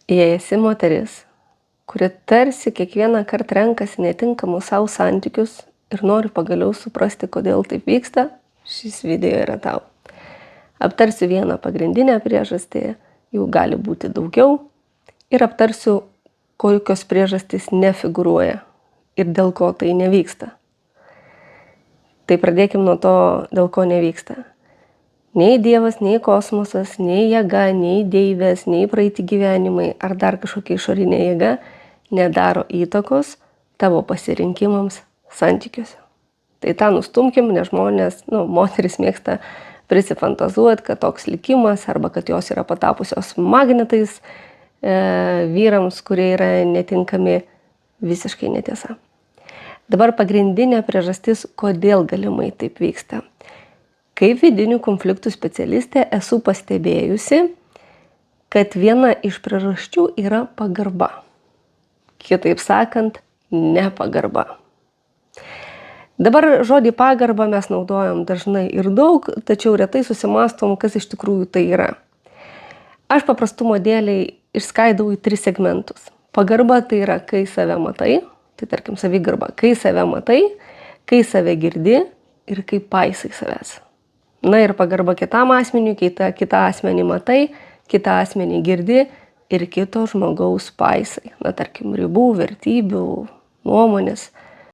Jei esi moteris, kuri tarsi kiekvieną kartą renkasi netinkamus savo santykius ir nori pagaliau suprasti, kodėl taip vyksta, šis video yra tau. Aptarsiu vieną pagrindinę priežastį, jų gali būti daugiau, ir aptarsiu, kokios priežastys nefigūruoja ir dėl ko tai nevyksta. Tai pradėkim nuo to, dėl ko nevyksta. Nei Dievas, nei kosmosas, nei jėga, nei deivės, nei praeiti gyvenimai ar dar kažkokia išorinė jėga nedaro įtakos tavo pasirinkimams santykiuose. Tai tą nustumkim, nes žmonės, moteris mėgsta prisifantazuoti, kad toks likimas arba kad jos yra patapusios magnetais vyrams, kurie yra netinkami, visiškai netiesa. Dabar pagrindinė priežastis, kodėl galimai taip vyksta. Kaip vidinių konfliktų specialistė esu pastebėjusi, kad viena iš priežasčių yra pagarba. Kitaip sakant, nepagarba. Dabar žodį pagarbą mes naudojam dažnai ir daug, tačiau retai susimastom, kas iš tikrųjų tai yra. Aš paprastumo dėliai išskaidau į 3 segmentus. Pagarba tai yra, kai save matai, tai tarkim savigarba, kai save matai, kai save girdi ir kai paisai savęs. Na ir pagarba kitam asmeniui, kitą asmenį matai, kitą asmenį girdi ir kito žmogaus paisai. Na tarkim, ribų, vertybių, nuomonės.